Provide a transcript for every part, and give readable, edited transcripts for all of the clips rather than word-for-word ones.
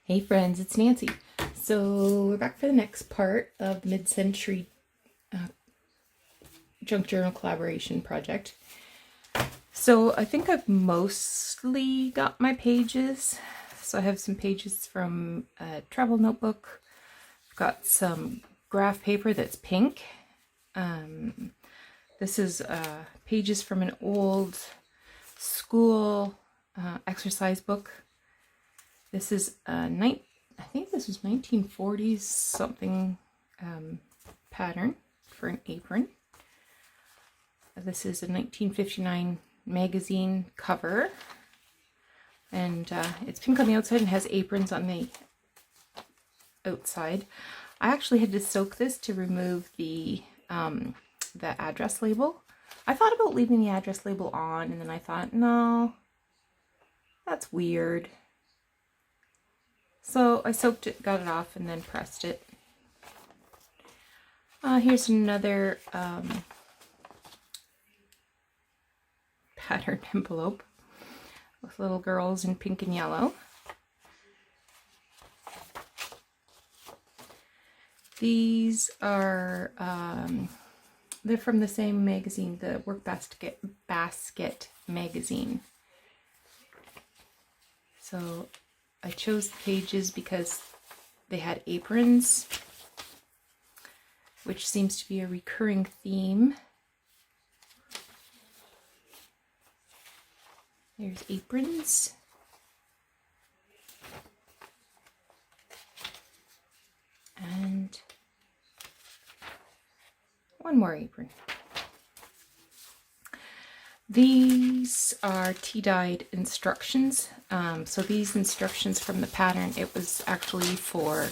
Hey friends, it's Nancy. So we're back for the next part of the mid-century junk journal collaboration project. So I think I've mostly got my pages. So I have some pages from a travel notebook. I've got some graph paper that's pink. This is pages from an old school exercise book. This is I think this was 1940s something pattern for an apron. This is a 1959 magazine cover, and it's pink on the outside and has aprons on the outside. I actually had to soak this to remove the address label. I thought about leaving the address label on, and then I thought, no, that's weird. So I soaked it, got it off, and then pressed it. Here's another pattern envelope with little girls in pink and yellow. These are, they're from the same magazine, the Work Basket magazine. So I chose the pages because they had aprons, which seems to be a recurring theme. There's aprons. And one more apron. These are tea-dyed instructions. So these instructions from the pattern, it was actually for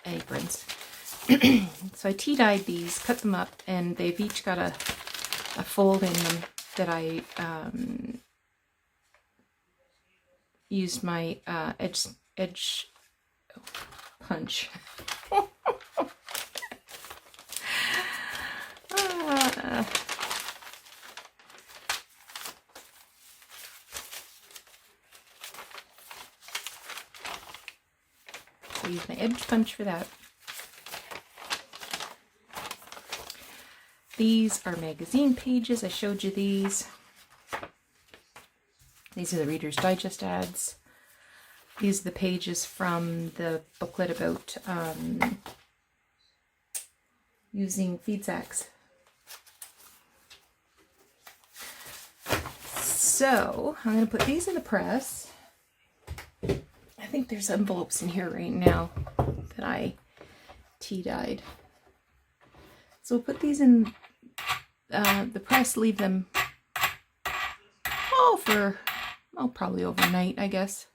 aprons. So I tea-dyed these, cut them up, and they've each got a fold in them that I used my edge punch. So use my edge punch for that. These are magazine pages. I showed you these. These are the Reader's Digest ads. These are the pages from the booklet about using feed sacks. So I'm going to put these in the press. I think there's envelopes in here right now that I tea-dyed. So we'll put these in the press, leave them for probably overnight, I guess.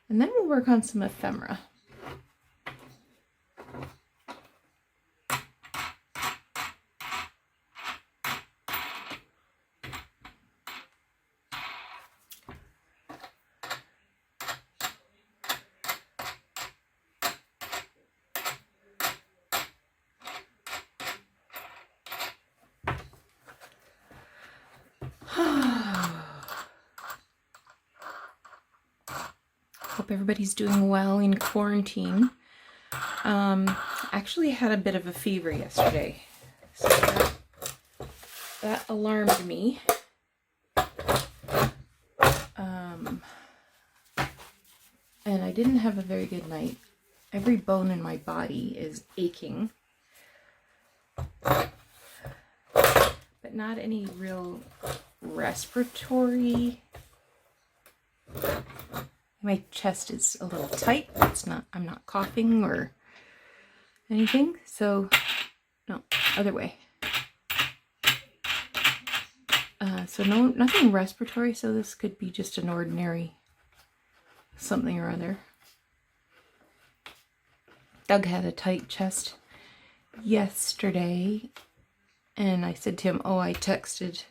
And then we'll work on some ephemera. Hope everybody's doing well in quarantine. Actually had a bit of a fever yesterday, so that alarmed me. And I didn't have a very good night. Every bone in my body is aching, but not any real respiratory. My chest is a little tight. I'm not coughing or anything. So, no, other way. So nothing respiratory. So this could be just an ordinary something or other. Doug had a tight chest yesterday, and I said to him, I texted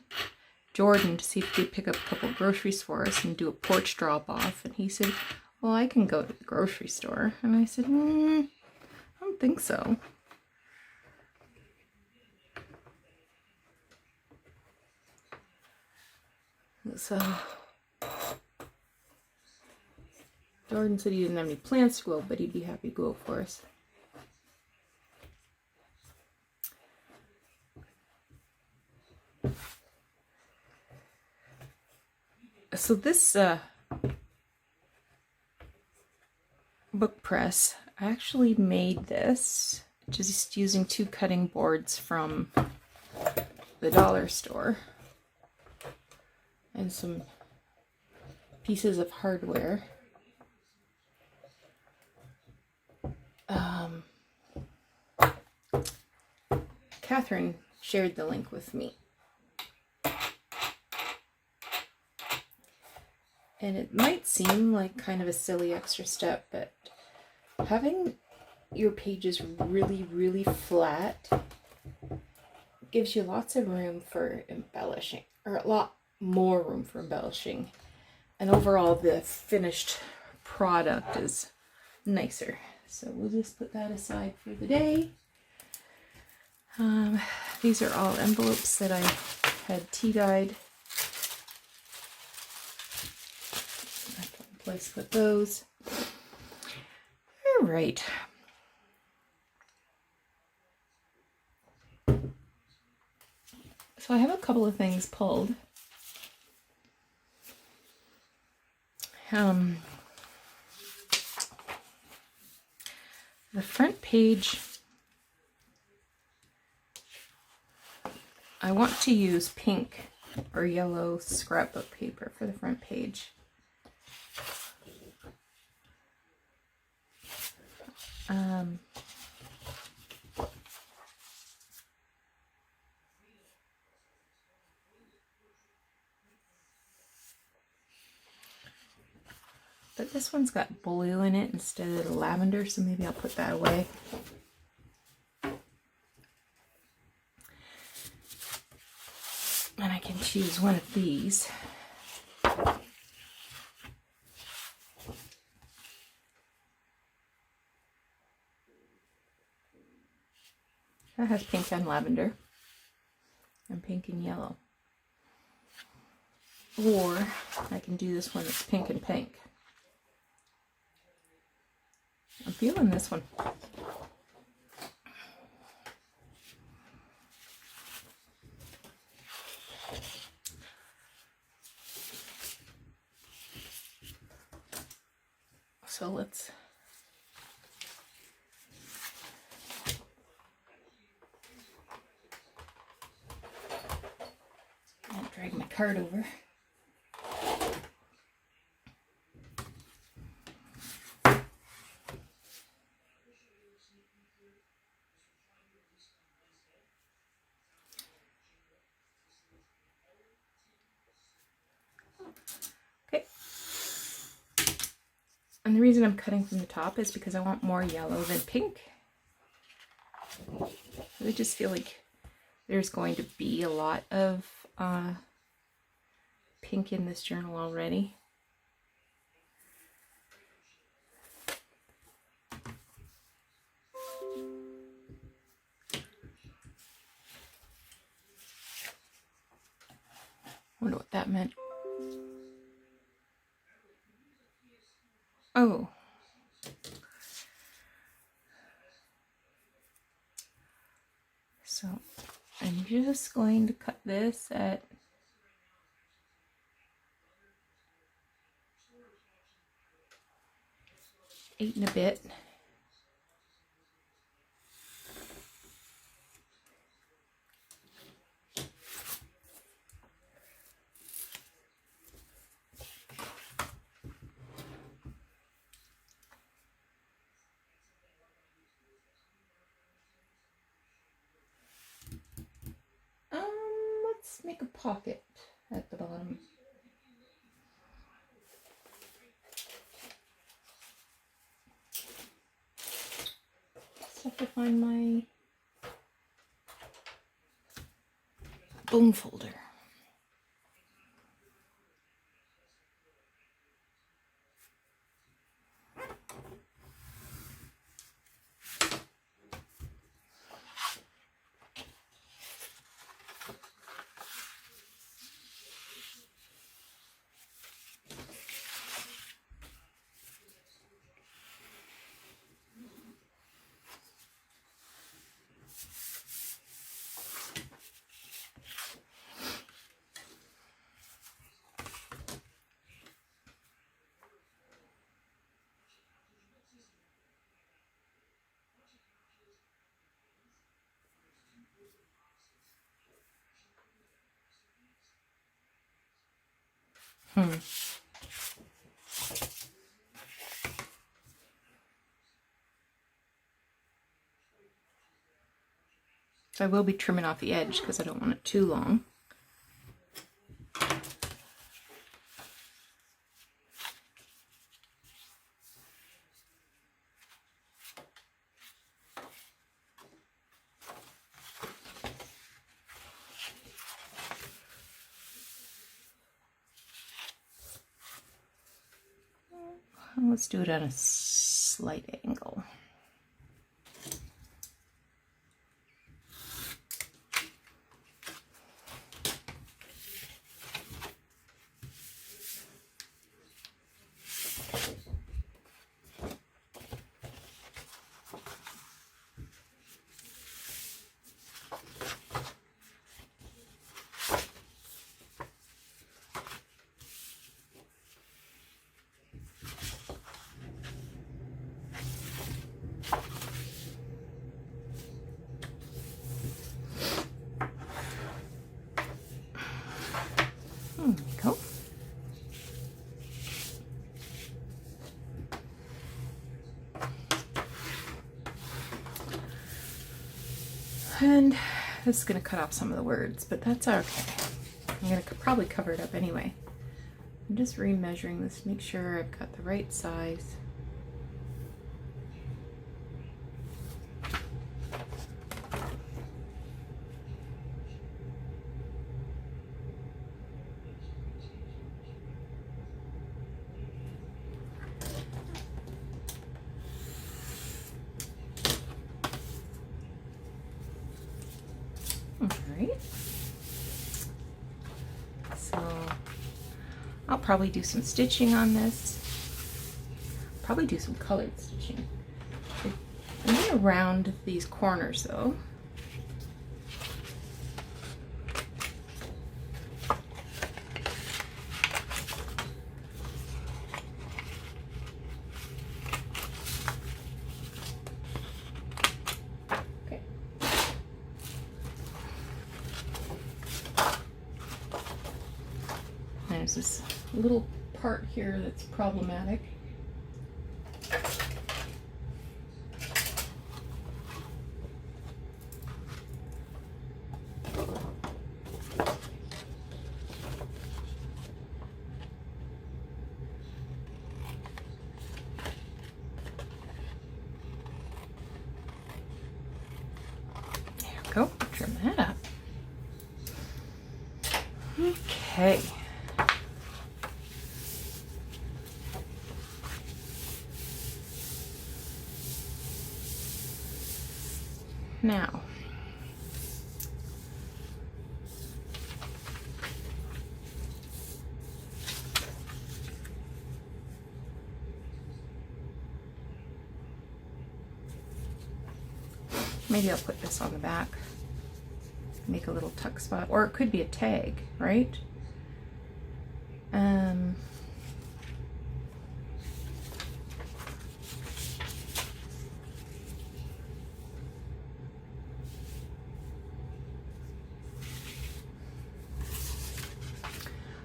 Jordan to see if he could pick up a couple groceries for us and do a porch drop off, and he said, well, I can go to the grocery store. And I said, I don't think so. So Jordan said he didn't have any plans to go out, but he'd be happy to go out for us. So this book press, I actually made this just using 2 cutting boards from the dollar store and some pieces of hardware. Catherine shared the link with me. And it might seem like kind of a silly extra step, but having your pages really, really flat gives you lots of room for embellishing, or a lot more room for embellishing. And overall, the finished product is nicer. So we'll just put that aside for the day. These are all envelopes that I had tea-dyed. Place to put those. All right. So I have a couple of things pulled. The front page, I want to use pink or yellow scrapbook paper for the front page. But this one's got blue in it instead of the lavender, so maybe I'll put that away. And I can choose one of these. That has pink and lavender, and pink and yellow. Or I can do this one that's pink and pink. I'm feeling this one. So let's drag my card over. Okay. And the reason I'm cutting from the top is because I want more yellow than pink. I just feel like there's going to be a lot of pink in this journal already. Wonder what that meant. Oh. So I'm just going to cut this at 8 and a bit. Let's make a pocket at the bottom. Just have to find my bone folder. So I will be trimming off the edge because I don't want it too long. Let's do it at a slight angle. There we go. And this is going to cut off some of the words, but that's okay. I'm going to probably cover it up anyway. I'm just remeasuring this to make sure I've got the right size. Alright, so I'll probably do some stitching on this, probably do some colored stitching. I'm going to round these corners though. There's this little part here that's problematic. There we go, trim that up. Okay. Now, maybe I'll put this on the back, make a little tuck spot, or it could be a tag, right?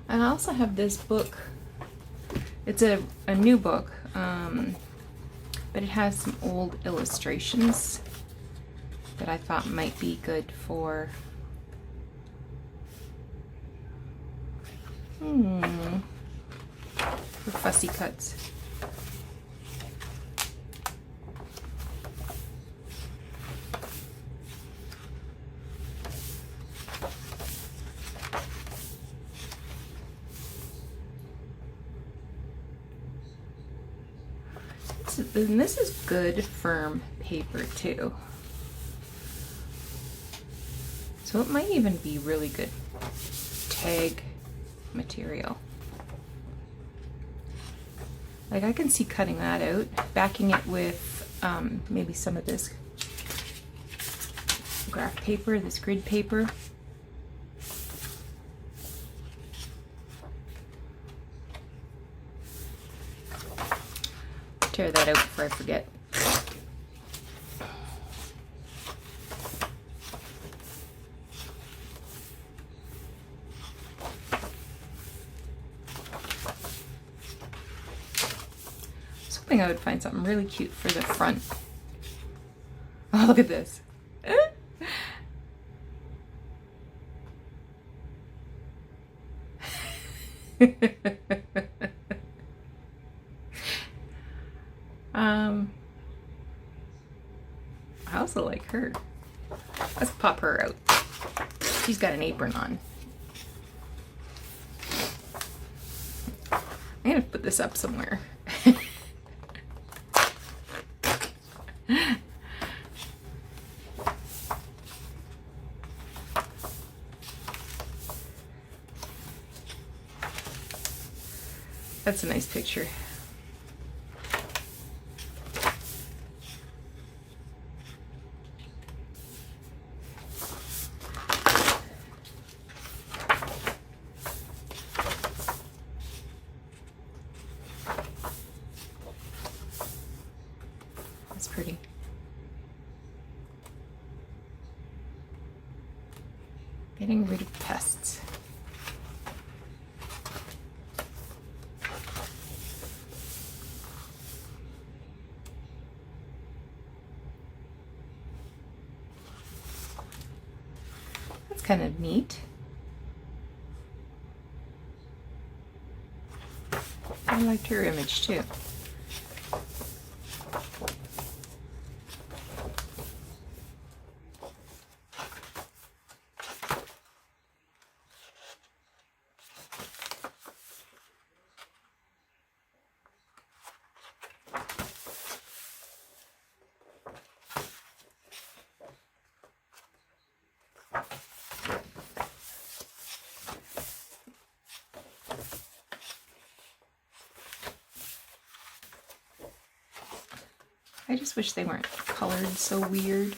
And I also have this book. It's a new book, but it has some old illustrations that I thought might be good for fussy cuts. And this is good firm paper too, so it might even be really good tag material. Like I can see cutting that out, backing it with maybe some of this graph paper, this grid paper. Tear that out before I forget. hoping I would find something really cute for the front. Oh, look at this. I also like her. Let's pop her out. She's got an apron on. I'm gonna put this up somewhere. That's a nice picture. That's pretty. Getting rid of pests. That's kind of neat. I liked her image too. I just wish they weren't colored so weird.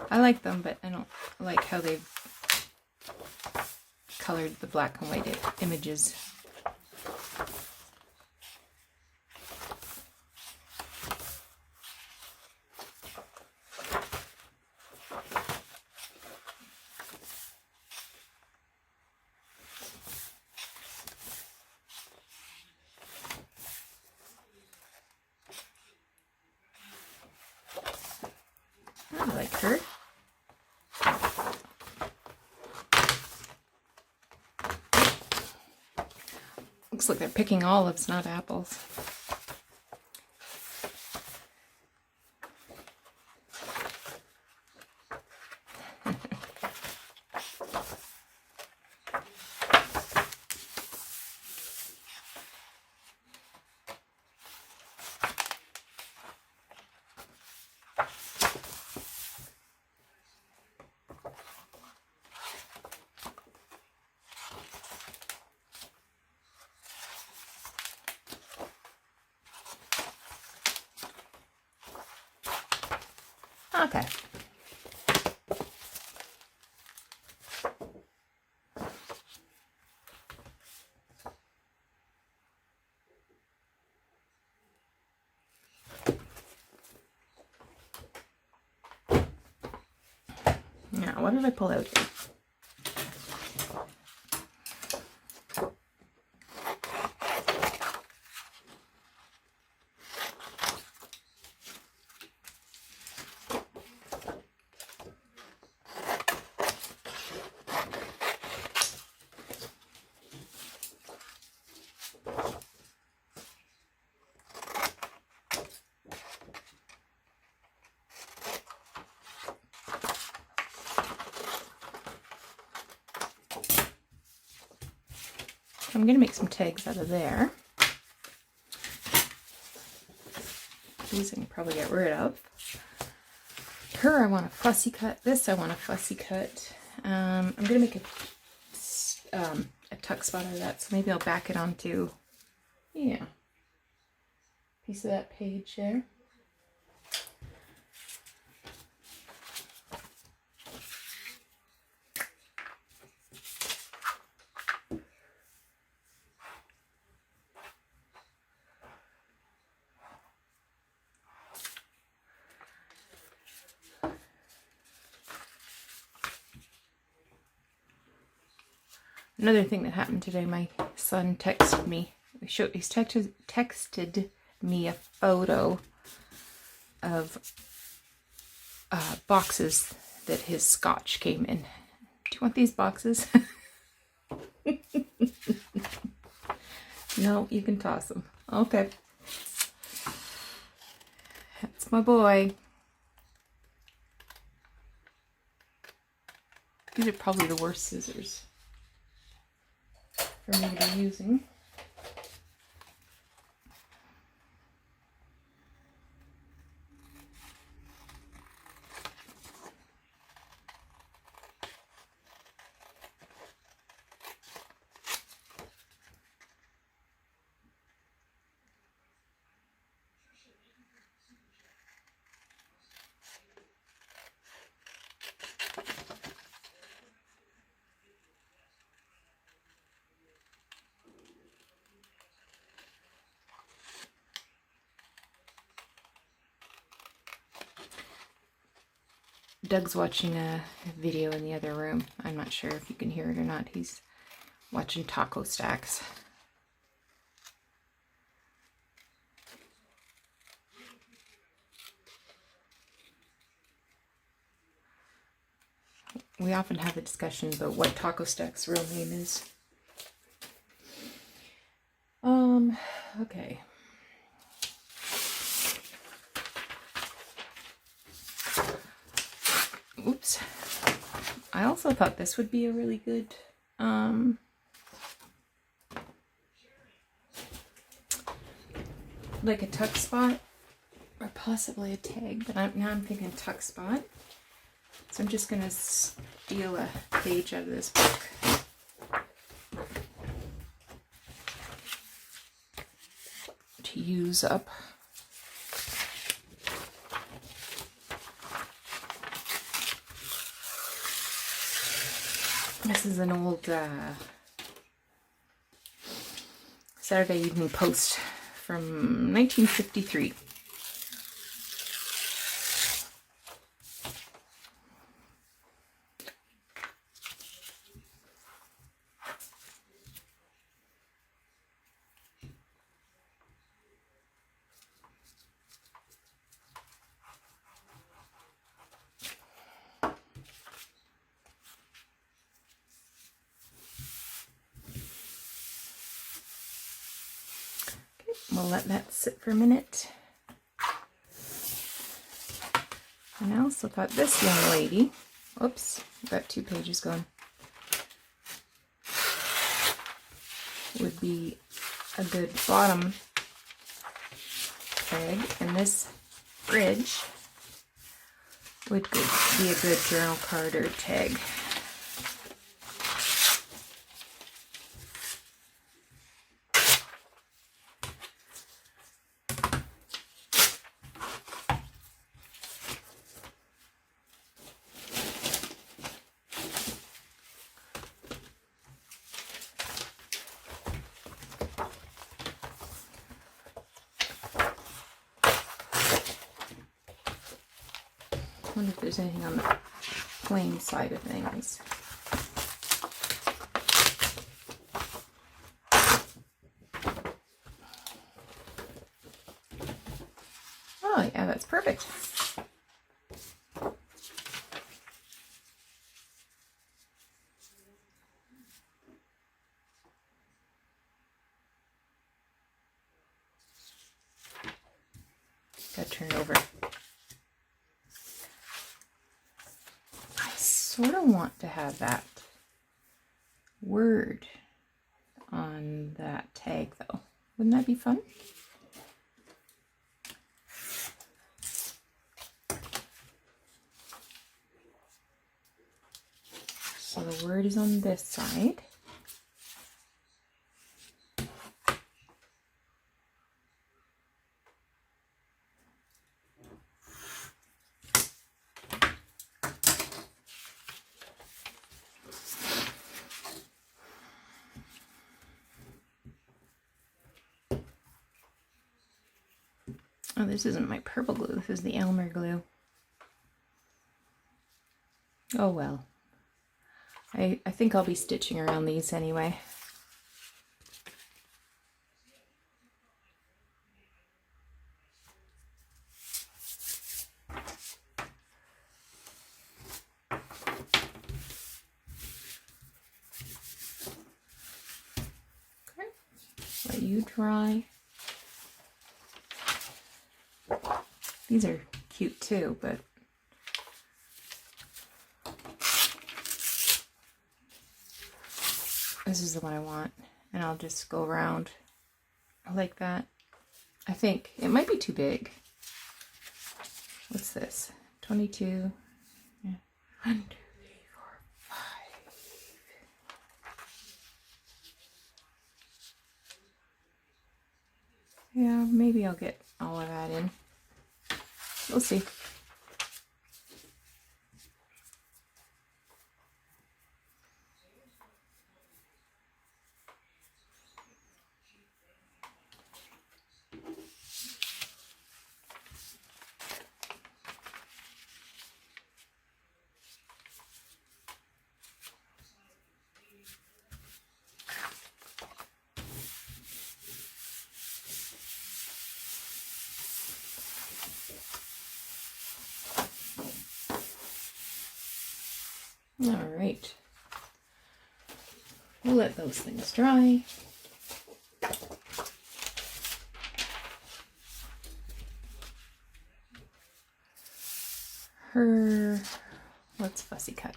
I like them, but I don't like how they've colored the black and white images. I like her. Looks like they're picking olives, not apples. Okay. Now, what did I pull out here? I'm going to make some tags out of there. These I can probably get rid of. Her I want to fussy cut. This I want to fussy cut. I'm going to make a tuck spot out of that, so maybe I'll back it onto, yeah, piece of that page there. Another thing that happened today, my son texted me. He's texted me a photo of boxes that his scotch came in. Do you want these boxes? No, you can toss them. Okay. That's my boy. These are probably the worst scissors for me to be using. Doug's watching a video in the other room. I'm not sure if you can hear it or not. He's watching taco stacks. We often have a discussion about what Taco Stack's real name is. Okay. Oops. I also thought this would be a really good like a tuck spot or possibly a tag, but now I'm thinking tuck spot. So I'm just gonna steal a page out of this book. To use up. This is an old Saturday Evening Post from 1953. We'll let that sit for a minute. And I also thought this young lady, oops, got 2 pages going, would be a good bottom tag, and this bridge would be a good journal card or tag. I wonder if there's anything on the plain side of things. Oh yeah, that's perfect. Gotta turn it over. Sort of want to have that word on that tag though. Wouldn't that be fun? So the word is on this side. Oh, this isn't my purple glue. This is the Elmer glue. Oh well. I think I'll be stitching around these anyway. few dry. These are cute too, but this is the one I want, and I'll just go around like that. I think it might be too big. What's this? 22. Yeah. 1, 2, 3, 4, 5. Yeah, maybe I'll get all of that in. We'll see. All right. We'll let those things dry. Let's fussy cut.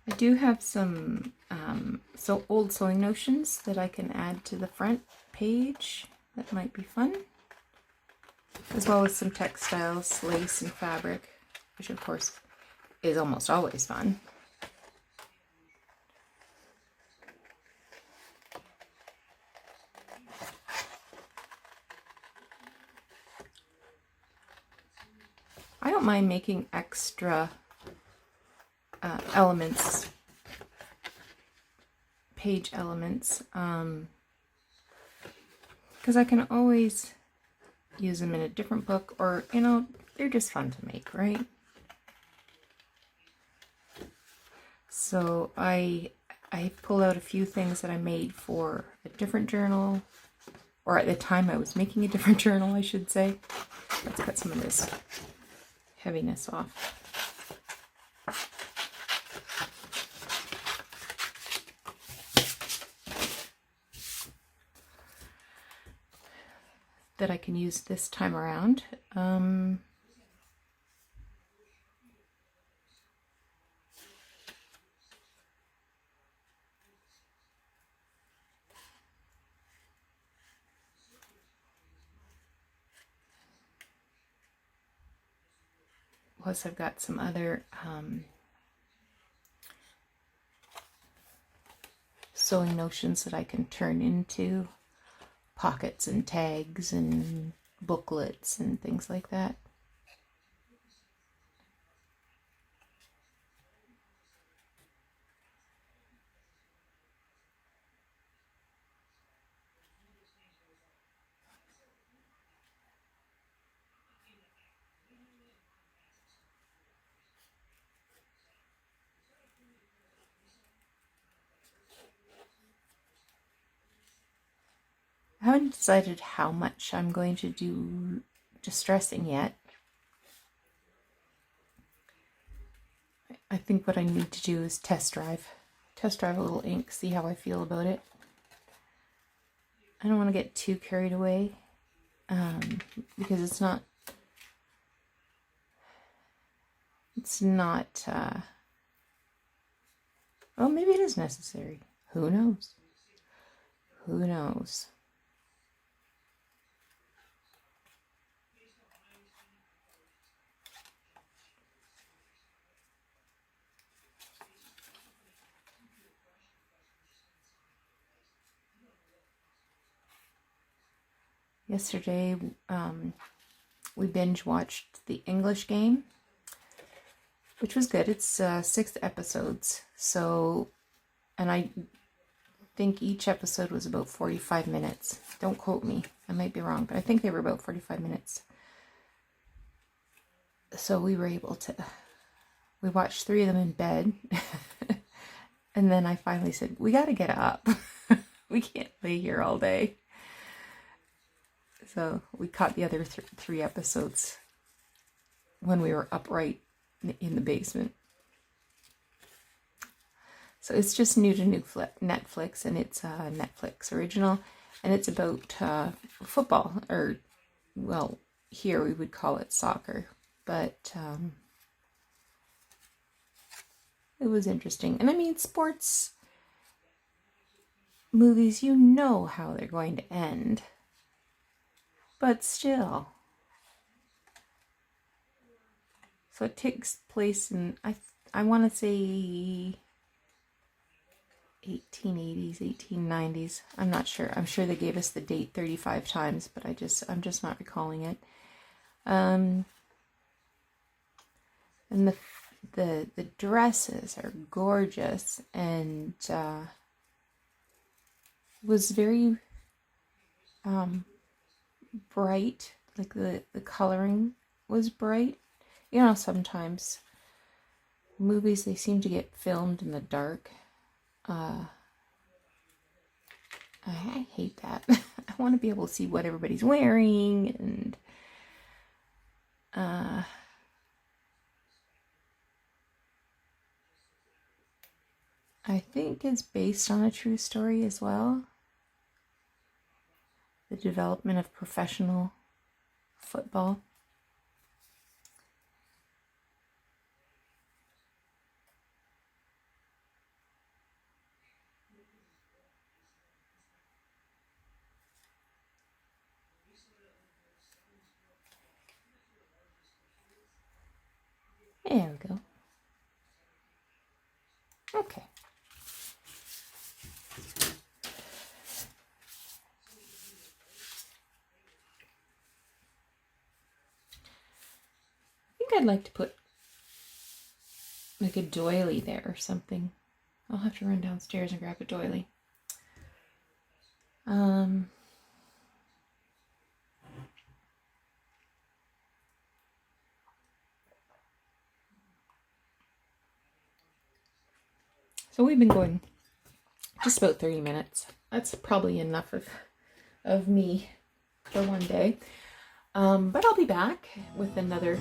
I do have some old sewing notions that I can add to the front page. That might be fun. As well as some textiles, lace and fabric, which of course is almost always fun. I don't mind making extra elements, page elements, because I can always use them in a different book, or, you know, they're just fun to make, right? So I pull out a few things that I made for a different journal, or at the time I was making a different journal, I should say. Let's cut some of this heaviness off. That I can use this time around. Plus I've got some other sewing notions that I can turn into pockets and tags and booklets and things like that. I haven't decided how much I'm going to do distressing yet. I think what I need to do is test drive a little ink, see how I feel about it. I don't want to get too carried away, because it's not well, maybe it is necessary. Who knows? Who knows? Yesterday, we binge watched The English Game, which was good. It's 6 episodes, so, and I think each episode was about 45 minutes. Don't quote me, I might be wrong, but I think they were about 45 minutes. So we watched 3 of them in bed, and then I finally said, we gotta get up. We can't lay here all day. So we caught the other 3 episodes when we were upright in the basement. So it's just new to Netflix, and it's a Netflix original, and it's about football, or, well, here we would call it soccer, but it was interesting. And I mean, sports movies, you know how they're going to end, but still. So it takes place in, I want to say 1880s, 1890s. I'm not sure. I'm sure they gave us the date 35 times, but I'm just not recalling it. And the dresses are gorgeous, and was very bright. Like the coloring was bright. You know, sometimes movies, they seem to get filmed in the dark. I hate that. I want to be able to see what everybody's wearing, and I think it's based on a true story as well. The development of professional football. There we go. Okay. I think I'd like to put like a doily there or something. I'll have to run downstairs and grab a doily. So we've been going just about 30 minutes. That's probably enough of me for one day. But I'll be back with another